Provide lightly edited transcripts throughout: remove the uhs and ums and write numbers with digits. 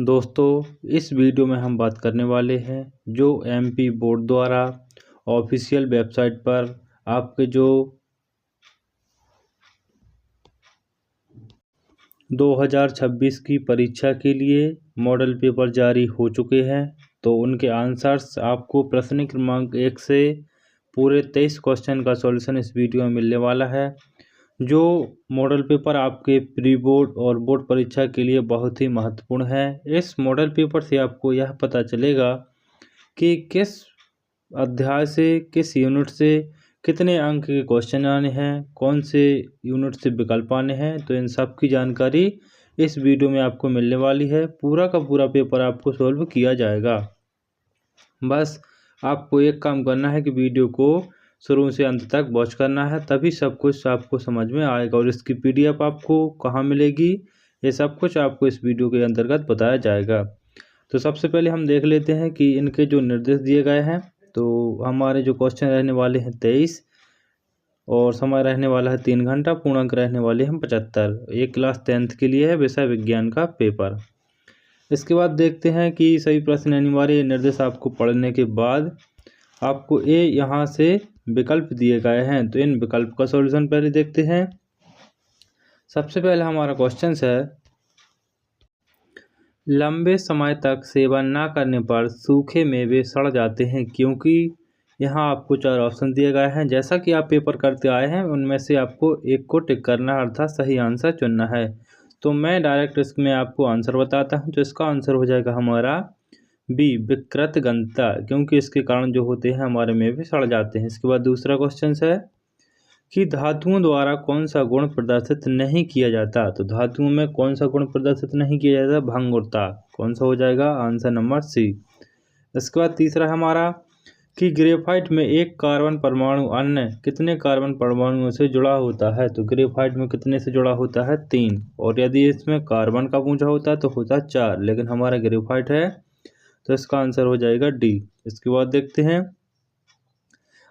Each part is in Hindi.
दोस्तों, इस वीडियो में हम बात करने वाले हैं जो एमपी बोर्ड द्वारा ऑफिशियल वेबसाइट पर आपके जो 2026 की परीक्षा के लिए मॉडल पेपर जारी हो चुके हैं। तो उनके आंसर्स आपको प्रश्न क्रमांक 1 से पूरे 23 क्वेश्चन का सॉल्यूशन इस वीडियो में मिलने वाला है। जो मॉडल पेपर आपके प्री बोर्ड और बोर्ड परीक्षा के लिए बहुत ही महत्वपूर्ण है। इस मॉडल पेपर से आपको यह पता चलेगा कि किस अध्याय से, किस यूनिट से कितने अंक के क्वेश्चन आने हैं, कौन से यूनिट से विकल्प आने हैं। तो इन सब की जानकारी इस वीडियो में आपको मिलने वाली है। पूरा का पूरा पेपर आपको सॉल्व किया जाएगा। बस आपको एक काम करना है कि वीडियो को शुरू से अंत तक वॉच करना है, तभी सब कुछ आपको समझ में आएगा। और इसकी पीडीएफ आपको कहाँ मिलेगी, ये सब कुछ आपको इस वीडियो के अंतर्गत बताया जाएगा। तो सबसे पहले हम देख लेते हैं कि इनके जो निर्देश दिए गए हैं। तो हमारे जो क्वेश्चन रहने वाले हैं 23 और समय रहने वाला है 3 घंटा, पूर्णांक रहने वाले हैं 75। एक क्लास 10th के लिए है, विषय विज्ञान का पेपर। इसके बाद देखते हैं कि सभी प्रश्न अनिवार्य निर्देश आपको पढ़ने के बाद आपको यहाँ से विकल्प दिए गए हैं। तो इन विकल्प का सॉल्यूशन पहले देखते हैं। सबसे पहले हमारा क्वेश्चन है, लंबे समय तक सेवन न करने पर सूखे मेवे सड़ जाते हैं क्योंकि यहाँ आपको 4 ऑप्शन दिए गए हैं। जैसा कि आप पेपर करते आए हैं, उनमें से आपको एक को टिक करना है, अर्थात सही आंसर चुनना है। तो मैं डायरेक्ट इसमें आपको आंसर बताता हूँ। तो इसका आंसर हो जाएगा हमारा बी, विकृत गंधता, क्योंकि इसके कारण जो होते हैं हमारे मेवे सड़ जाते हैं। इसके बाद दूसरा क्वेश्चन है कि धातुओं द्वारा कौन सा गुण प्रदर्शित नहीं किया जाता। तो धातुओं में कौन सा गुण प्रदर्शित नहीं किया जाता, भंगुरता। कौन सा हो जाएगा, आंसर नंबर सी। इसके बाद तीसरा हमारा कि ग्रेफाइट में एक कार्बन परमाणु अन्य कितने कार्बन परमाणुओं से जुड़ा होता है। तो ग्रेफाइट में कितने से जुड़ा होता है, 3। और यदि इसमें कार्बन का पूछा होता है तो होता है 4, लेकिन हमारा ग्रेफाइट है तो इसका आंसर हो जाएगा डी। इसके बाद देखते हैं,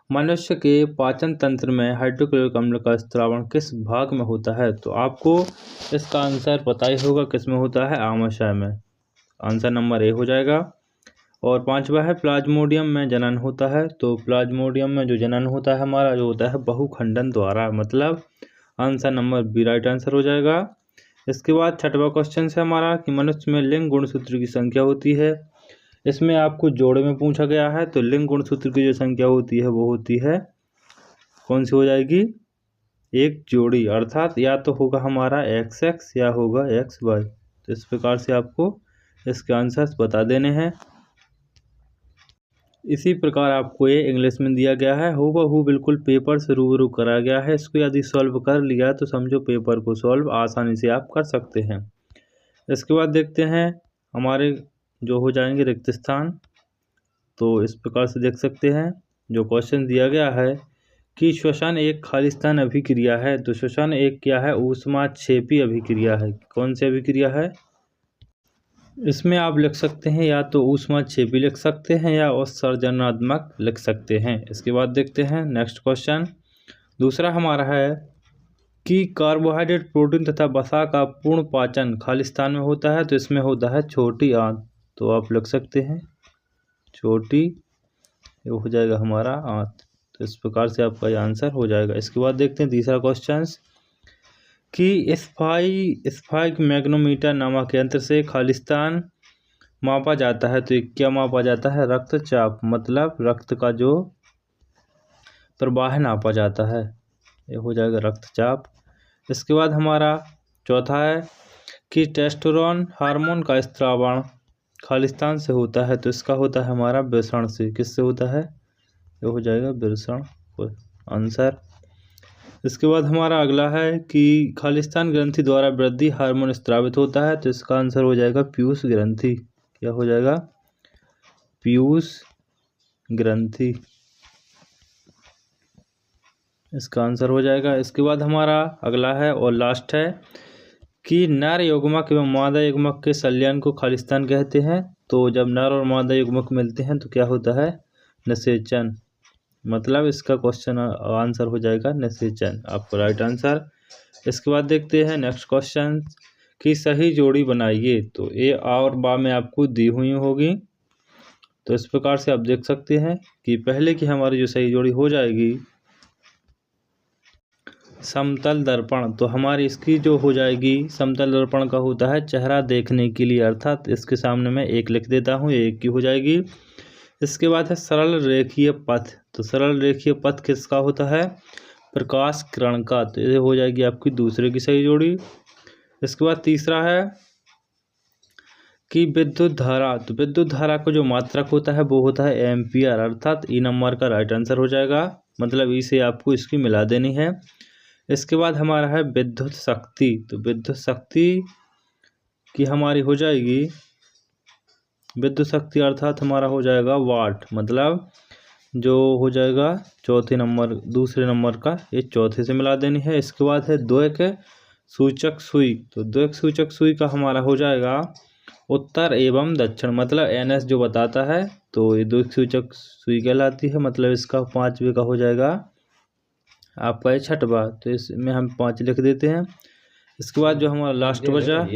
मनुष्य के पाचन तंत्र में हाइड्रोक्लोरिक अम्ल का स्त्रावण किस भाग में होता है। तो आपको इसका आंसर पता ही होगा किस में होता है, आमाशय में। आंसर नंबर ए हो जाएगा। और 5वां है, प्लाज्मोडियम में जनन होता है। तो प्लाज्मोडियम में जो जनन होता है हमारा, जो होता है बहुखंडन द्वारा, मतलब answer number B right answer हो जाएगा। इसके बाद 6वां क्वेश्चन है हमारा कि मनुष्य में लिंग गुणसूत्र की संख्या होती है। इसमें आपको जोड़े में पूछा गया है। तो लिंग गुणसूत्र की जो संख्या होती है वो होती है, कौन सी हो जाएगी, एक जोड़ी, अर्थात या तो होगा हमारा XX या होगा XY। तो इस प्रकार से आपको इसके आंसर्स बता देने हैं। इसी प्रकार आपको ये इंग्लिश में दिया गया है, हूबहू बिल्कुल पेपर से रूबरू करा गया है। इसको यदि सॉल्व कर लिया तो समझो पेपर को सॉल्व आसानी से आप कर सकते हैं। इसके बाद देखते हैं हमारे जो हो जाएंगे रिक्त स्थान। तो इस प्रकार से देख सकते हैं, जो क्वेश्चन दिया गया है कि श्वसन एक खालिस्तान अभिक्रिया है। तो श्वसन एक क्या है, ऊष्माक्षेपी अभिक्रिया है। कौन सी अभिक्रिया है, इसमें आप लिख सकते हैं या तो ऊष्माक्षेपी लिख सकते हैं या उत्सर्जनात्मक लिख सकते हैं। इसके बाद देखते हैं नेक्स्ट क्वेश्चन। दूसरा हमारा है कि कार्बोहाइड्रेट, प्रोटीन तथा वसा का पूर्ण पाचन खालिस्तान में होता है। तो इसमें होता है छोटी आंत। तो आप लिख सकते हैं छोटी, ये हो जाएगा हमारा आंत। तो इस प्रकार से आपका ये आंसर हो जाएगा। इसके बाद देखते हैं तीसरा क्वेश्चन कि स्फाइक मैग्नोमीटर नामक यंत्र से खालिस्तान मापा जाता है। तो क्या मापा जाता है, रक्तचाप, मतलब रक्त का जो प्रवाह नापा जाता है, ये हो जाएगा रक्तचाप। इसके बाद हमारा चौथा है कि टेस्टोस्टेरोन हार्मोन का स्त्रावण खालिस्तान से होता है। तो इसका होता है हमारा वृषण से। किससे होता है, ये हो जाएगा वृषण, आंसर। इसके बाद हमारा अगला है कि खालिस्तान ग्रंथि द्वारा वृद्धि हार्मोन स्त्रावित होता है। तो इसका आंसर हो जाएगा पीयूष ग्रंथि। क्या हो जाएगा, पीयूष ग्रंथि, इसका आंसर हो जाएगा। इसके बाद हमारा अगला है और लास्ट है कि नर युग्मक एवं मादा युग्मक के संलयन को खालिस्तान कहते हैं। तो जब नर और मादा युग्मक मिलते हैं तो क्या होता है, निषेचन, मतलब इसका क्वेश्चन आंसर हो जाएगा निषेचन, आपको राइट आंसर। इसके बाद देखते हैं नेक्स्ट क्वेश्चन की सही जोड़ी बनाइए। तो ए और बा में आपको दी हुई होगी। तो इस प्रकार से आप देख सकते हैं कि पहले की हमारी जो सही जोड़ी हो जाएगी समतल दर्पण। तो हमारी इसकी जो हो जाएगी समतल दर्पण का होता है चेहरा देखने के लिए, अर्थात इसके सामने मैं एक लिख देता हूँ, एक की हो जाएगी। इसके बाद है सरल रेखीय पथ। तो सरल रेखीय पथ किसका होता है? प्रकाश किरण का। तो ये हो जाएगी आपकी दूसरे की सही जोड़ी। इसके बाद तीसरा है कि विद्युत धारा। तो विद्युत धारा का जो मात्रक होता है वो होता है एम्पियर, अर्थात ई नंबर का राइट आंसर हो जाएगा, मतलब ई से आपको इसकी मिला देनी है। इसके बाद हमारा है विद्युत शक्ति। तो विद्युत शक्ति की हमारी हो जाएगी विद्युत शक्ति, अर्थात हमारा हो जाएगा वाट, मतलब जो हो जाएगा चौथे नंबर दूसरे नंबर का ये चौथे से मिला देनी है। इसके बाद है द्वैक सूचक सुई। तो द्वैक सूचक सुई का हमारा हो जाएगा उत्तर एवं दक्षिण, मतलब NS जो बताता है तो ये द्वैक सूचक सुई कहलाती है, मतलब इसका 5वें का हो जाएगा आपका ये छठवा। तो इसमें हम 5 लिख देते हैं। इसके बाद जो हमारा लास्ट बचा,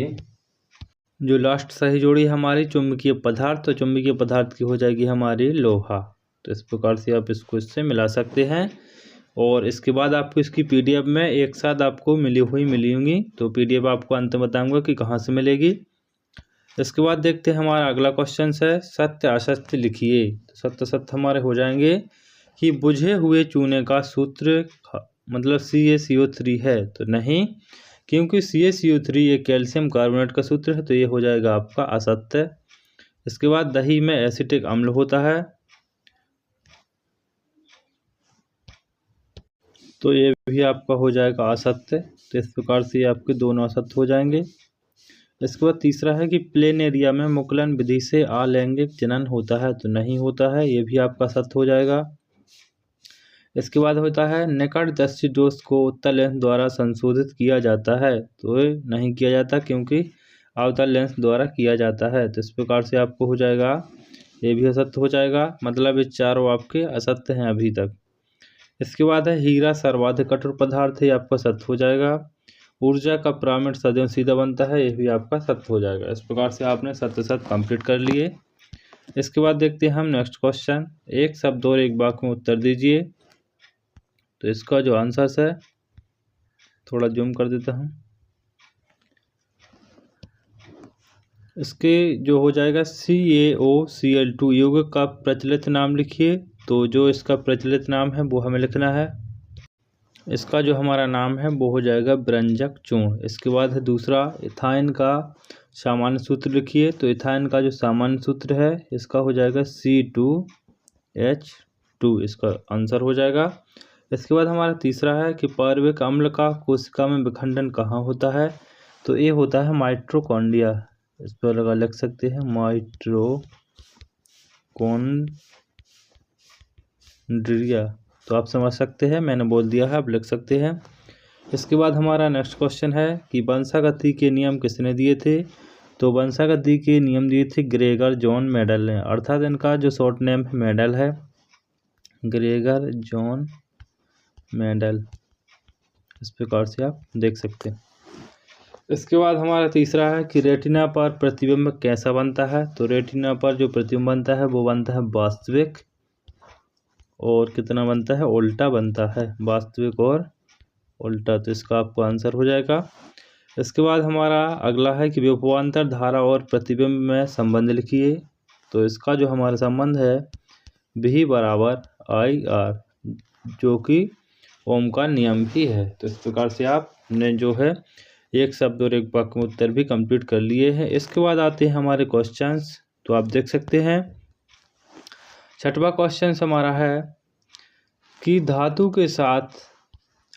जो लास्ट सही जोड़ी हमारी चुंबकीय पदार्थ, तो चुंबकीय पदार्थ की हो जाएगी हमारी लोहा। तो इस प्रकार से आप इसको इससे मिला सकते हैं। और इसके बाद आपको इसकी PDF में एक साथ आपको मिली होंगी। तो PDF आपको अंत में बताऊंगा कि कहाँ से मिलेगी। इसके बाद देखते हैं हमारा अगला क्वेश्चन है सत्य असत्य लिखिए। तो सत्य असत्य हमारे हो जाएंगे कि बुझे हुए चूने का सूत्र मतलब CaCO3 है। तो नहीं, क्योंकि CaCO3 ये कैल्शियम कार्बोनेट का सूत्र है, तो ये हो जाएगा आपका असत्य। इसके बाद दही में एसिटिक अम्ल होता है, तो ये भी आपका हो जाएगा असत्य। तो इस प्रकार से आपके दोनों असत्य हो जाएंगे। इसके बाद तीसरा है कि प्लेन एरिया में मुकुलन विधि से अलैंगिक जनन होता है। तो नहीं होता है, ये भी आपका सत्य हो जाएगा। इसके बाद होता है निकटदर्शी दोष को उत्तल लेंस द्वारा संशोधित किया जाता है। तो नहीं किया जाता, क्योंकि अवतल लेंस द्वारा किया जाता है। तो इस प्रकार से आपको हो जाएगा ये भी असत्य हो जाएगा, मतलब ये चारों आपके असत्य हैं अभी तक। इसके बाद है हीरा सर्वाधिक कठोर पदार्थ है, आपका सत्य हो जाएगा। ऊर्जा का पिरामिड सदैव सीधा बनता है, ये भी आपका सत्य हो जाएगा। इस प्रकार से आपने सत्य सत्य कंप्लीट कर लिए। इसके बाद देखते हैं हम नेक्स्ट क्वेश्चन, एक शब्द और एक वाक्य में उत्तर दीजिए। तो इसका जो आंसर है थोड़ा जूम कर देता हूँ, इसके जो हो जाएगा CaOCl2 यौगिक का प्रचलित नाम लिखिए। तो जो इसका प्रचलित नाम है वो हमें लिखना है। इसका जो हमारा नाम है वो हो जाएगा व्यंजक चूर्ण। इसके बाद है दूसरा इथाइन का सामान्य सूत्र लिखिए। तो इथाइन का जो सामान्य सूत्र है इसका हो जाएगा C2H2, इसका आंसर हो जाएगा। इसके बाद हमारा तीसरा है कि पार्विक अम्ल का कोशिका में विखंडन कहाँ होता है। तो ये होता है माइटोकॉन्ड्रिया, इस पर लगा लिख सकते हैं माइटोकॉन्ड्रिया। तो आप समझ सकते हैं, मैंने बोल दिया है, आप लिख सकते हैं। इसके बाद हमारा नेक्स्ट क्वेश्चन है कि वंशागति के नियम किसने दिए थे। तो वंशागति के नियम दिए थे ग्रेगर जॉन मेंडल ने, अर्थात इनका जो शॉर्ट नेम है मेंडल है, ग्रेगर जॉन मेंडल। इस प्रकार से आप देख सकते हैं। इसके बाद हमारा तीसरा है कि रेटिना पर प्रतिबिंब कैसा बनता है। तो रेटिना पर जो प्रतिबिंब बनता है वो बनता है वास्तविक, और कितना बनता है, उल्टा बनता है, वास्तविक और उल्टा। तो इसका आपको आंसर हो जाएगा। इसके बाद हमारा अगला है कि विभवांतर धारा और प्रतिबिंब में संबंध लिखिए। तो इसका जो हमारा संबंध है V बराबर IR, जो कि ओम का नियम भी है। तो इस प्रकार से आपने जो है एक शब्द और एक वाक्य में उत्तर भी कंप्लीट कर लिए हैं। इसके बाद आते हैं हमारे क्वेश्चंस, तो आप देख सकते हैं। छठवां क्वेश्चन हमारा है कि धातु के साथ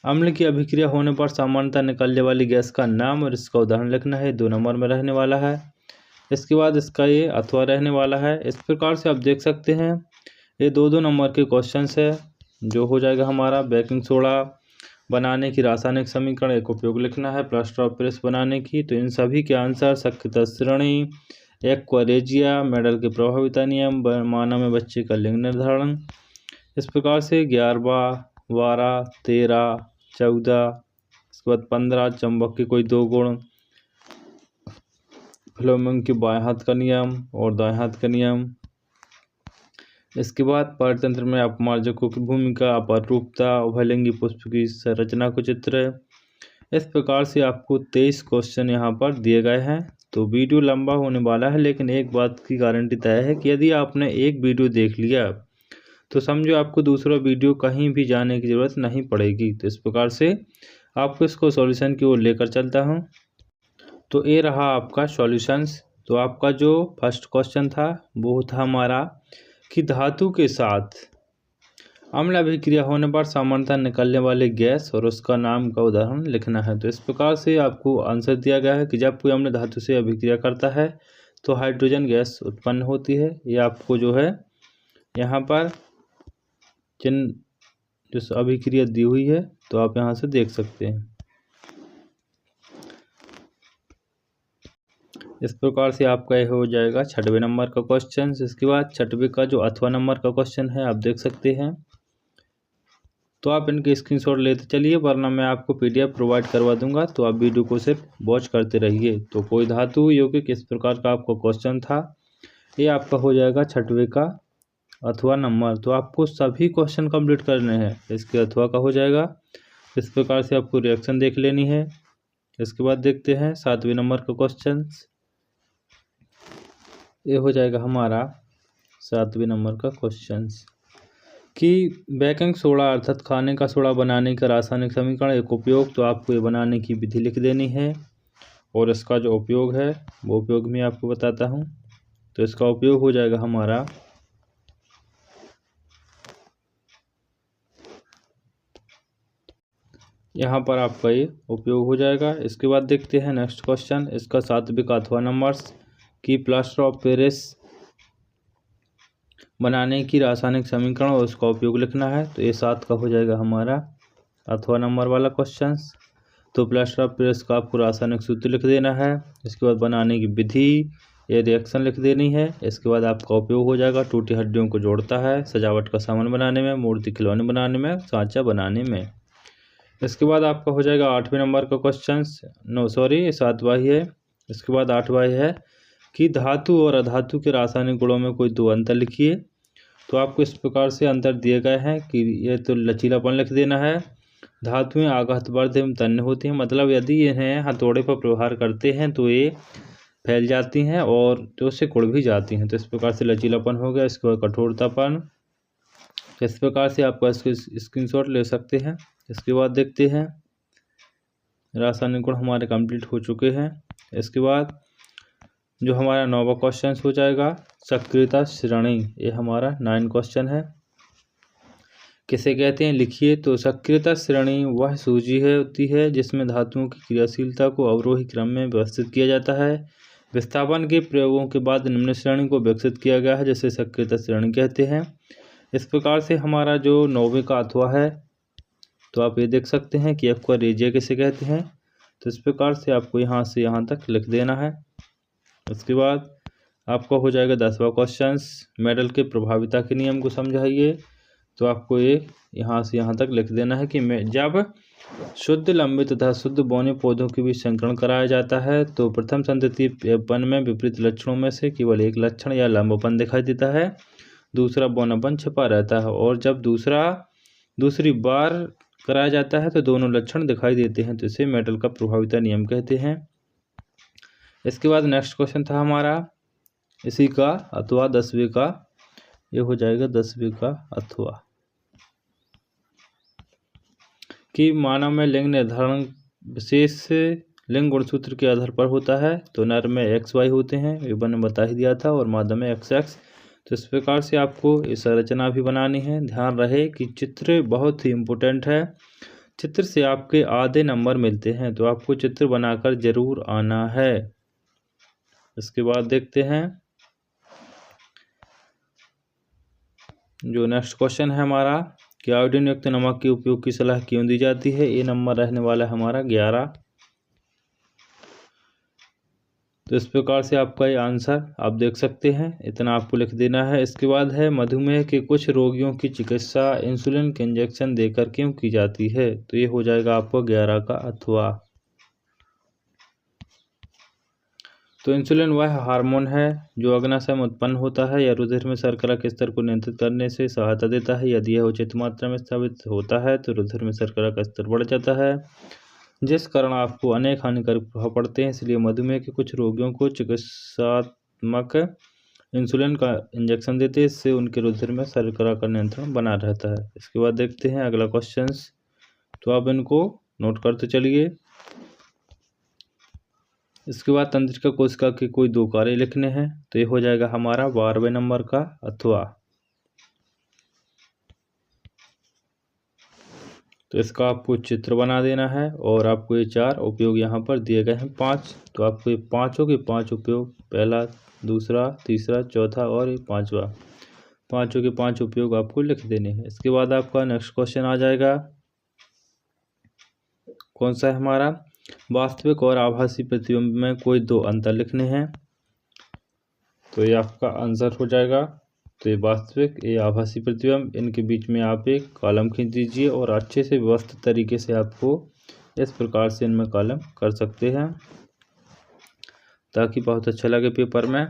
अम्ल की अभिक्रिया होने पर सामान्यतः निकलने वाली गैस का नाम और इसका उदाहरण लिखना है। 2 नंबर में रहने वाला है। इसके बाद इसका ये अथवा रहने वाला है। इस प्रकार से आप देख सकते हैं ये 2-2 नंबर के क्वेश्चंस है। जो हो जाएगा हमारा बेकिंग सोडा बनाने की रासायनिक समीकरण एक उपयोग लिखना है, प्लास्टर ऑफ पेरिस बनाने की। तो इन सभी के आंसर शक्यता श्रेणी, एक्वारेजिया, मेंडल के प्रभाविता नियम, मानव में बच्चे का लिंग निर्धारण। इस प्रकार से 11, 12, 13, 14, इसके बाद 15 चुंबक के कोई 2 गुण, फ्लेमिंग के बाएं हाथ का नियम और दाएं हाथ का नियम। इसके बाद पारतंत्र में अपमार्जकों की भूमिका, अपरूपता, उभयलिंगी पुष्प की संरचना को चित्र। इस प्रकार से आपको 23 क्वेश्चन यहाँ पर दिए गए हैं। तो वीडियो लंबा होने वाला है, लेकिन एक बात की गारंटी तय है कि यदि आपने एक वीडियो देख लिया तो समझो आपको दूसरा वीडियो कहीं भी जाने की ज़रूरत नहीं पड़ेगी। तो इस प्रकार से आपको इसको सॉल्यूशन की ओर लेकर चलता हूँ। तो ये रहा आपका सॉल्यूशंस। तो आपका जो फर्स्ट क्वेश्चन था वो था हमारा कि धातु के साथ अम्ल अभिक्रिया होने पर सामान्यतः निकलने वाले गैस और उसका नाम का उदाहरण लिखना है। तो इस प्रकार से आपको आंसर दिया गया है कि जब कोई अम्ल धातु से अभिक्रिया करता है तो हाइड्रोजन गैस उत्पन्न होती है। ये आपको जो है यहाँ पर चिन्ह जो अभिक्रिया दी हुई है तो आप यहाँ से देख सकते हैं। इस प्रकार से आपका यह हो जाएगा 6वें नंबर का क्वेश्चन। इसके बाद 6वें का जो 8वां नंबर का क्वेश्चन है आप देख सकते हैं। तो आप इनके स्क्रीनशॉट लेते चलिए, वरना मैं आपको PDF प्रोवाइड करवा दूंगा, तो आप वीडियो को सिर्फ वॉच करते रहिए। तो कोई धातु यौगिक इस प्रकार का आपका क्वेश्चन था। ये आपका हो जाएगा 6वें का 8वां नंबर। तो आपको सभी क्वेश्चन कंप्लीट करने हैं। इसके 8वां का हो जाएगा। इस प्रकार से आपको रिएक्शन देख लेनी है। इसके बाद देखते हैं 7वें नंबर का क्वेश्चन। ये हो जाएगा हमारा 7वें नंबर का क्वेश्चन कि बेकिंग सोडा अर्थात खाने का सोडा बनाने का रासायनिक समीकरण एक उपयोग। तो आपको ये बनाने की विधि लिख देनी है और इसका जो उपयोग है वो उपयोग मैं आपको बताता हूँ। तो इसका उपयोग हो जाएगा हमारा यहाँ पर आपका ये उपयोग हो जाएगा। इसके बाद देखते हैं नेक्स्ट क्वेश्चन। इसका 7वें का 8वां नंबर कि प्लास्टर ऑफ पेरिस बनाने की रासायनिक समीकरण और उसका उपयोग लिखना है। तो ये 7 का हो जाएगा हमारा 8वां नंबर वाला क्वेश्चन। तो प्लास्टर ऑफ पेरिस का आपको रासायनिक सूत्र लिख देना है। इसके बाद बनाने की विधि, ये रिएक्शन लिख देनी है। इसके बाद आपका उपयोग हो जाएगा टूटी हड्डियों को जोड़ता है सजावट का सामान बनाने में, मूर्ति खिलौने बनाने में, सांचा बनाने में। इसके बाद आपका हो जाएगा 8वें नंबर का क्वेश्चन, 7वां ही है। इसके बाद 8वां है कि धातु और अधातु के रासायनिक गुणों में कोई 2 अंतर लिखिए। तो आपको इस प्रकार से अंतर दिए गए हैं कि ये तो लचीलापन लिख देना है। धातुएं आघातवर्ध एवं तन्य होती हैं, मतलब यदि इन्हें हथौड़े पर प्रहार करते हैं तो ये फैल जाती हैं और तो से कुड़ भी जाती हैं। तो इस प्रकार से लचीलापन हो गया। इसके बाद कठोरतापन। इस प्रकार से आप इसको स्क्रीनशॉट ले सकते हैं। इसके बाद देखते हैं रासायनिक गुण हमारे कंप्लीट हो चुके हैं। इसके बाद जो हमारा 9वां क्वेश्चन हो जाएगा सक्रियता श्रेणी। ये हमारा 9 क्वेश्चन है। किसे कहते हैं लिखिए। तो सक्रियता श्रेणी वह सूची होती है जिसमें धातुओं की क्रियाशीलता को अवरोही क्रम में व्यवस्थित किया जाता है। विस्थापन के प्रयोगों के बाद निम्न श्रेणी को विकसित किया गया है, जिसे सक्रियता श्रेणी कहते हैं। इस प्रकार से हमारा जो 9वें का 8वां है तो आप ये देख सकते हैं कि एक्वा रेजिया किसे कहते हैं। तो इस प्रकार से आपको यहाँ से यहाँ तक लिख देना है। उसके बाद आपका हो जाएगा 10वां क्वेश्चन, मेटल के प्रभाविता के नियम को समझाइए। तो आपको ये यहाँ से यहाँ तक लिख देना है कि जब शुद्ध लंबे तथा शुद्ध बौने पौधों के बीच संकरण कराया जाता है तो प्रथम संतति पन में विपरीत लक्षणों में से केवल एक लक्षण या लंबपन दिखाई देता है, दूसरा बौनापन छिपा रहता है। और जब दूसरी बार कराया जाता है तो दोनों लक्षण दिखाई देते हैं। तो इसे मेटल का प्रभाविता नियम कहते हैं। इसके बाद नेक्स्ट क्वेश्चन था हमारा इसी का अथवा 10वें का, ये हो जाएगा 10वें का अथवा कि मानव में लिंग निर्धारण विशेष लिंग गुणसूत्र के आधार पर होता है। तो नर में XY होते हैं, ये मैंने बता ही दिया था, और मादा में XX। तो इस प्रकार से आपको ये संरचना भी बनानी है। ध्यान रहे कि चित्र बहुत ही इम्पोर्टेंट है, चित्र से आपके आधे नंबर मिलते हैं, तो आपको चित्र बनाकर जरूर आना है। इसके बाद देखते हैं जो नेक्स्ट क्वेश्चन है हमारा कि आयोडीन युक्त नमक के उपयोग की सलाह क्यों दी जाती है। ये नंबर रहने वाला है हमारा 11। तो इस प्रकार से आपका ये आंसर आप देख सकते हैं, इतना आपको लिख देना है। इसके बाद है मधुमेह के कुछ रोगियों की चिकित्सा इंसुलिन के इंजेक्शन देकर क्यों की जाती है। तो ये हो जाएगा आपको 11 का अथवा। तो इंसुलिन वह हार्मोन है जो अग्नाशय में उत्पन्न होता है या रुधिर में शर्करा के स्तर को नियंत्रित करने से सहायता देता है। यदि यह उचित मात्रा में स्रावित होता है तो रुधिर में शर्करा का स्तर बढ़ जाता है, जिस कारण आपको अनेक हानिकारक प्रभाव पड़ते हैं। इसलिए मधुमेह के कुछ रोगियों को चिकित्सात्मक इंसुलिन का इंजेक्शन देते हैं, इससे उनके रुधिर में शर्करा का नियंत्रण बना रहता है। इसके बाद देखते हैं अगला क्वेश्चन, तो आप इनको नोट करते चलिए। इसके बाद तंत्रिका कोशिका के कोई दो कार्य लिखने हैं, तो ये हो जाएगा हमारा 12वें नंबर का अथवा। तो इसका आपको चित्र बना देना है और आपको ये 4 उपयोग यहाँ पर दिए गए हैं 5। तो आपको ये पाँचों के 5 उपयोग, पहला, दूसरा, तीसरा, चौथा और ये 5वां, पाँचों के 5 उपयोग आपको लिख देने हैं। इसके बाद आपका नेक्स्ट क्वेश्चन आ जाएगा, कौन सा है हमारा, वास्तविक और आभासी प्रतिबिंब में कोई दो अंतर लिखने हैं। तो ये आपका आंसर हो जाएगा। तो ये वास्तविक, ये आभासी प्रतिबिंब, इनके बीच में आप एक कॉलम खींच दीजिए और अच्छे से व्यवस्थित तरीके से आपको इस प्रकार से इनमें कॉलम कर सकते हैं ताकि बहुत अच्छा लगे पेपर में।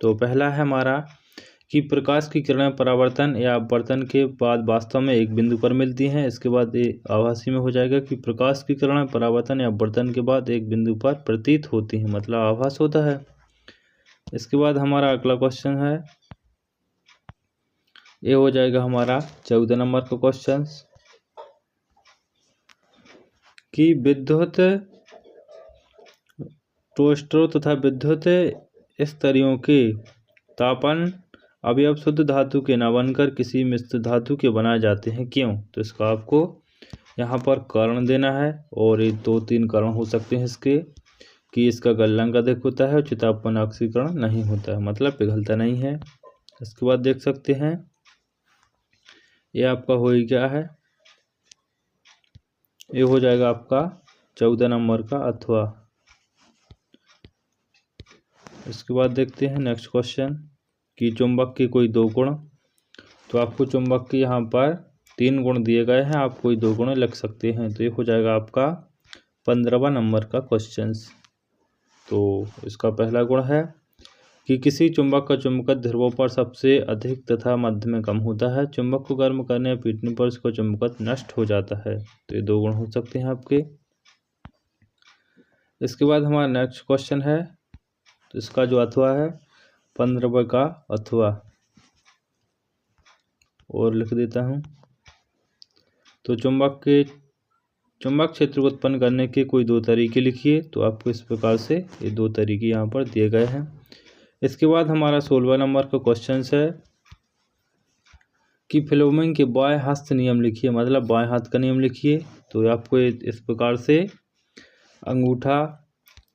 तो पहला है हमारा कि प्रकाश की किरणें परावर्तन या अपवर्तन के बाद वास्तव में एक बिंदु पर मिलती हैं। इसके बाद ये आभासी में हो जाएगा कि प्रकाश की किरणें परावर्तन या अपवर्तन के बाद एक बिंदु पर प्रतीत होती हैं, मतलब आभास होता है। इसके बाद हमारा अगला क्वेश्चन है, ये हो जाएगा हमारा 14 नंबर का क्वेश्चन, कि विद्युत टोस्टरों तथा विद्युत स्तरियों के तापन अवयव शुद्ध धातु के न बनकर किसी मिश्र धातु के बनाए जाते हैं, क्यों। तो इसका आपको यहाँ पर कारण देना है और ये 2-3 कारण हो सकते हैं इसके, कि इसका गलनांक अधिक होता है और चितापन ऑक्सीकरण नहीं होता है, मतलब पिघलता नहीं है। इसके बाद देख सकते हैं ये आपका हो ही क्या है, ये हो जाएगा आपका 14 नंबर का अथवा। इसके बाद देखते हैं नेक्स्ट क्वेश्चन, कि चुंबक के कोई दो गुण। तो आपको चुंबक के यहाँ पर 3 गुण दिए गए हैं, आप कोई 2 गुण लिख सकते हैं। तो ये हो जाएगा आपका 15वां नंबर का क्वेश्चन। तो इसका पहला गुण है कि किसी चुंबक का चुंबकत्व ध्रुवों पर सबसे अधिक तथा मध्य में कम होता है। चुंबक को गर्म करने या पीटने पर उसका चुंबकत्व नष्ट हो जाता है। तो ये 2 गुण हो सकते हैं आपके। इसके बाद हमारा नेक्स्ट क्वेश्चन है, तो इसका जो अथवा है 15वें का अथवा, और लिख देता हूँ। तो चुंबक क्षेत्र को उत्पन्न करने के कोई 2 तरीके लिखिए। तो आपको इस प्रकार से ये 2 तरीके यहाँ पर दिए गए हैं। इसके बाद हमारा 16वां नंबर का क्वेश्चन है कि फ्लेमिंग के बाएं हस्त नियम लिखिए, मतलब बाएं हाथ का नियम लिखिए। तो आपको इस प्रकार से अंगूठा,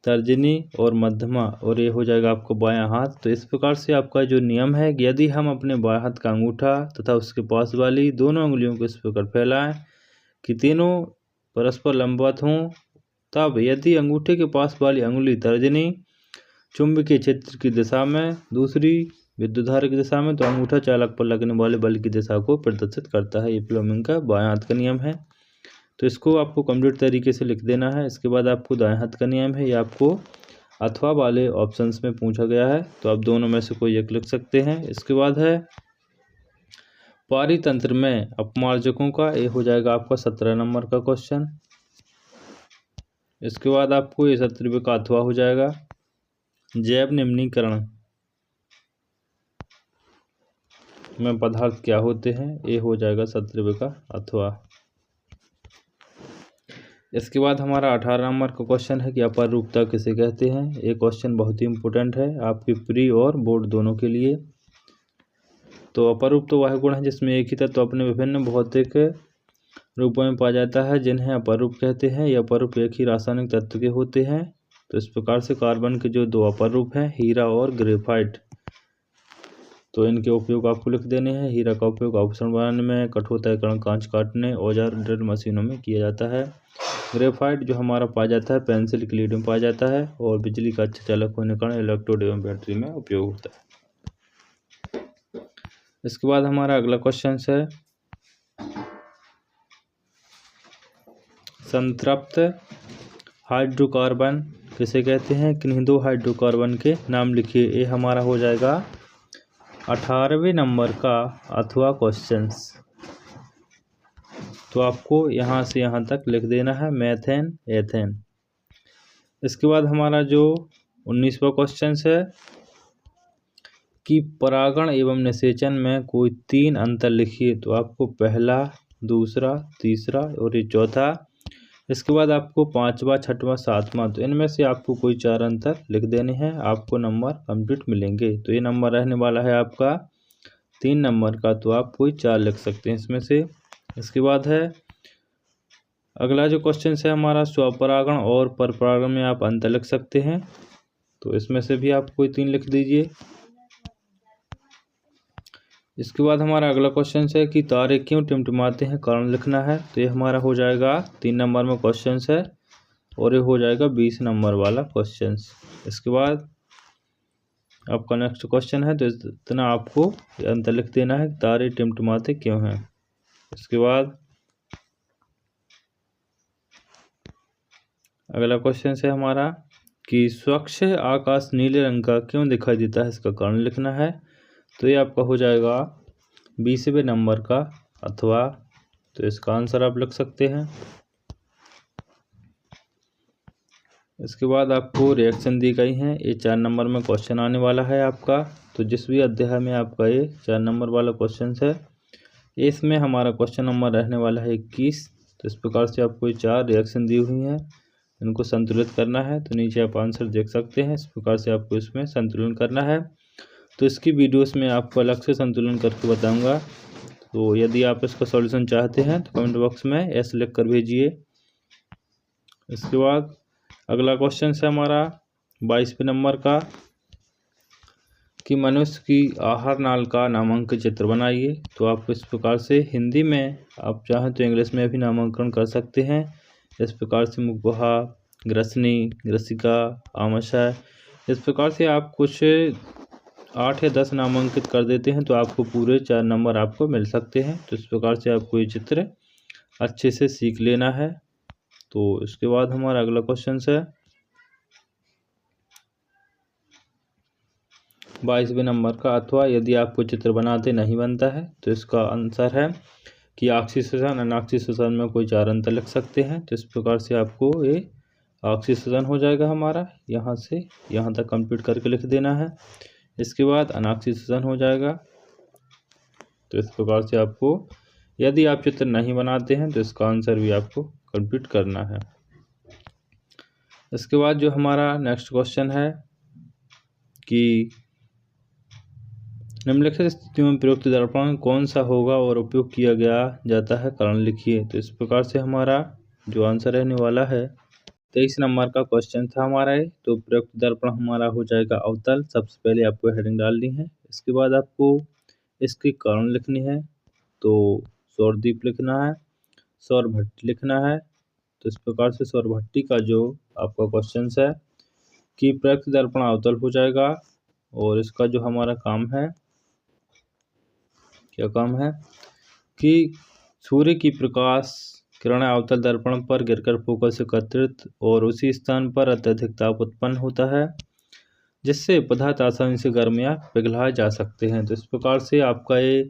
तर्जनी और मध्यमा, और ये हो जाएगा आपको बायां हाथ। तो इस प्रकार से आपका जो नियम है, यदि हम अपने बाएं हाथ का अंगूठा तथा उसके पास वाली दोनों उंगलियों को इस प्रकार फैलाएं कि तीनों परस्पर लंबवत हों, तब यदि अंगूठे के पास वाली अंगुली तर्जनी चुंबकीय क्षेत्र की दिशा में, दूसरी विद्युत धारा की दिशा में, तो अंगूठा चालक पर लगने वाले बल की दिशा को प्रदर्शित करता है। ये फ्लेमिंग का बाएं हाथ का नियम है। तो इसको आपको कंप्लीट तरीके से लिख देना है। इसके बाद आपको दाएं हाथ का नियम है, ये आपको अथवा वाले ऑप्शंस में पूछा गया है, तो आप दोनों में से कोई एक लिख सकते हैं। इसके बाद है पारितंत्र में अपमार्जकों का, ये हो जाएगा आपका 17 नंबर का क्वेश्चन। इसके बाद आपको ये 17वें का अथवा हो जाएगा जैव निम्नीकरण में पदार्थ क्या होते हैं, ये हो जाएगा 17वें का अथवा। इसके बाद हमारा 18 नंबर का क्वेश्चन है कि अपरूपता किसे कहते हैं। ये क्वेश्चन बहुत ही इंपॉर्टेंट है आपके प्री और बोर्ड दोनों के लिए। तो अपरूप तो वह गुण है जिसमें एक ही तत्व अपने विभिन्न भौतिक रूपों में पाया जाता है, जिन्हें अपरूप कहते हैं। ये अपरूप एक ही रासायनिक तत्व के होते हैं। तो इस प्रकार से कार्बन के जो 2 अपरूप हैं, हीरा और ग्रेफाइट, तो इनके उपयोग आपको लिख देने हैं। हीरा का उपयोग आभूषण बनाने में, कठोरताकरण, कांच काटने, औजार, ड्रिल मशीनों में किया जाता है। ग्रेफाइट जो हमारा पाया जाता है पेंसिल की लीड में पाया जाता है, और बिजली का अच्छा चालक होने के कारण इलेक्ट्रोड एवं बैटरी में उपयोग होता है। इसके बाद हमारा अगला क्वेश्चन है संतृप्त हाइड्रोकार्बन किसे कहते हैं, किन्हीं दो हाइड्रोकार्बन के नाम लिखिए। ये हमारा हो जाएगा 18वें नंबर का अथवा क्वेश्चंस। तो आपको यहाँ से यहाँ तक लिख देना है मेथेन एथेन। इसके बाद हमारा जो 19वां क्वेश्चन है कि परागण एवं निषेचन में कोई 3 अंतर लिखिए। तो आपको पहला, दूसरा, तीसरा और ये चौथा। इसके बाद आपको 5वां, 6वां, 7वां, तो इनमें से आपको कोई 4 अंतर लिख देने हैं, आपको नंबर कंप्लीट मिलेंगे। तो ये नंबर रहने वाला है आपका 3 नंबर का, तो आप कोई 4 लिख सकते हैं इसमें से। इसके बाद है अगला जो क्वेश्चन है हमारा, स्वपरागण और परपरागण में आप अंतर लिख सकते हैं। तो इसमें से भी आप कोई 3 लिख दीजिए। इसके बाद हमारा अगला क्वेश्चन है कि तारे क्यों टिमटिमाते हैं, कारण लिखना है। तो ये हमारा हो जाएगा 3 नंबर में क्वेश्चन है और ये हो जाएगा 20 नंबर वाला क्वेश्चन। इसके बाद आपका नेक्स्ट क्वेश्चन है, तो इतना आपको अंतर लिख देना है, तारे टिमटिमाते क्यों हैं। इसके बाद अगला क्वेश्चन है हमारा कि स्वच्छ आकाश नीले रंग का क्यों दिखाई देता है, इसका कारण लिखना है। तो ये आपका हो जाएगा 20वें नंबर का अथवा, तो इसका आंसर आप लिख सकते हैं। इसके बाद आपको रिएक्शन दी गई हैं, ये 4 नंबर में क्वेश्चन आने वाला है आपका। तो जिस भी अध्याय में आपका ये 4 नंबर वाला क्वेश्चन है, इसमें हमारा क्वेश्चन नंबर रहने वाला है 21। तो इस प्रकार से आपको ये 4 रिएक्शन दी हुई हैं, इनको संतुलित करना है। तो नीचे आप आंसर देख सकते हैं, इस प्रकार से आपको इसमें संतुलन करना है। तो इसकी वीडियोस में आपको अलग से संतुलन करके बताऊंगा। तो यदि आप इसका सॉल्यूशन चाहते हैं तो कमेंट बॉक्स में एस लिख कर भेजिए। इसके बाद अगला क्वेश्चन है हमारा 22वें नंबर का कि मनुष्य की आहार नाल का नामांकित चित्र बनाइए। तो आप इस प्रकार से हिंदी में आप चाहें तो इंग्लिश में भी नामांकन कर सकते हैं। इस प्रकार से मुखबहा, ग्रसनी, ग्रसिका, आमाशय, इस प्रकार से आप कुछ 8 या 10 नामांकित कर देते हैं तो आपको पूरे 4 नंबर आपको मिल सकते हैं। तो इस प्रकार से आपको ये चित्र अच्छे से सीख लेना है। तो इसके बाद हमारा अगला क्वेश्चन है 22वें नंबर का अथवा, यदि आपको चित्र बनाते नहीं बनता है तो इसका आंसर है कि ऑक्सीजन अनऑक्सीजन में कोई 4 अंतर लिख सकते हैं। तो इस प्रकार से आपको ये ऑक्सीजन हो जाएगा हमारा, यहाँ से यहाँ तक कंप्लीट करके लिख देना है। इसके बाद अनऑक्सीजन हो जाएगा। तो इस प्रकार से आपको यदि आप चित्र नहीं बनाते हैं तो इसका आंसर भी आपको कंप्लीट करना है। इसके बाद जो हमारा नेक्स्ट क्वेश्चन है कि निम्नलिखित स्थितियों में प्रयुक्त दर्पण कौन सा होगा और उपयोग किया गया जाता है, कारण लिखिए। तो इस प्रकार से हमारा जो आंसर रहने वाला है 23 नंबर का क्वेश्चन था हमारा ये। तो प्रयुक्त दर्पण हमारा हो जाएगा अवतल। सबसे पहले आपको हेडिंग डालनी है। इसके बाद आपको इसके कारण लिखनी है। तो सौरदीप लिखना है, सौरभट्टी लिखना है। तो इस प्रकार से सौरभट्टी का जो आपका क्वेश्चन है कि प्रयुक्त दर्पण अवतल हो जाएगा। और इसका जो हमारा काम है, क्या काम है कि सूर्य की प्रकाश किरण अवतल दर्पण पर गिरकर फोकस एकत्रित और उसी स्थान पर अत्यधिक ताप उत्पन्न होता है, जिससे पदार्थ आसानी से गर्म या पिघलाए जा सकते हैं। तो इस प्रकार से आपका ये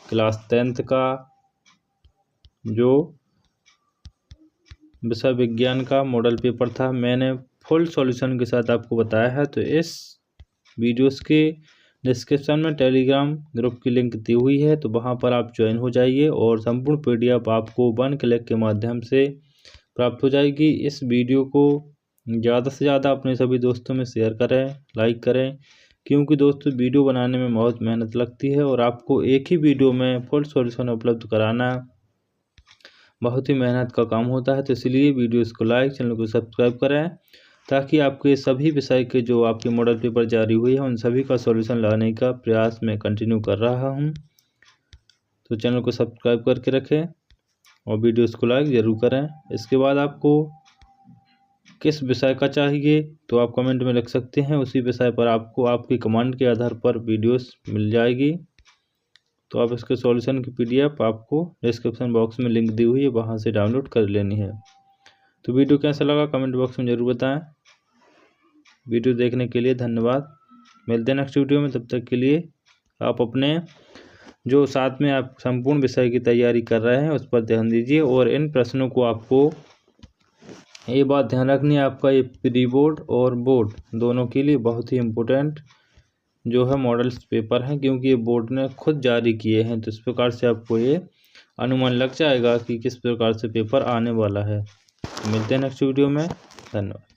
क्लास 10th का जो विषय विज्ञान का मॉडल पेपर था, मैंने फुल सॉल्यूशन के साथ आपको बताया है। तो इस वीडियोस के डिस्क्रिप्शन में टेलीग्राम ग्रुप की लिंक दी हुई है, तो वहां पर आप ज्वाइन हो जाइए और संपूर्ण PDF आपको 1 क्लिक के माध्यम से प्राप्त हो जाएगी। इस वीडियो को ज़्यादा से ज़्यादा अपने सभी दोस्तों में शेयर करें, लाइक करें, क्योंकि दोस्तों वीडियो बनाने में बहुत मेहनत लगती है और आपको एक ही वीडियो में फुल सॉल्यूशन उपलब्ध कराना बहुत ही मेहनत का काम होता है। तो इसलिए वीडियोस को लाइक, चैनल को सब्सक्राइब करें, ताकि आपके सभी विषय के जो आपके मॉडल पेपर जारी हुई है उन सभी का सॉल्यूशन लाने का प्रयास मैं कंटिन्यू कर रहा हूं। तो चैनल को सब्सक्राइब करके रखें और वीडियोस को लाइक ज़रूर करें। इसके बाद आपको किस विषय का चाहिए तो आप कमेंट में लिख सकते हैं, उसी विषय पर आपको आपकी कमांड के आधार पर वीडियोस मिल जाएगी। तो आप इसके सॉल्यूशन की PDF आपको डिस्क्रिप्शन बॉक्स में लिंक दी हुई है, वहाँ से डाउनलोड कर लेनी है। तो वीडियो कैसा लगा कमेंट बॉक्स में ज़रूर बताएं। वीडियो देखने के लिए धन्यवाद। मिलते हैं नेक्स्ट वीडियो में, तब तक के लिए आप अपने जो साथ में आप संपूर्ण विषय की तैयारी कर रहे हैं उस पर ध्यान दीजिए। और इन प्रश्नों को आपको ये बात ध्यान रखनी है, आपका ये प्री बोर्ड और बोर्ड दोनों के लिए बहुत ही इम्पोर्टेंट जो है मॉडल्स पेपर हैं, क्योंकि ये बोर्ड ने खुद जारी किए हैं। तो इस प्रकार से आपको ये अनुमान लग जाएगा कि किस प्रकार से पेपर आने वाला है। मिलते हैं नेक्स्ट वीडियो में, धन्यवाद।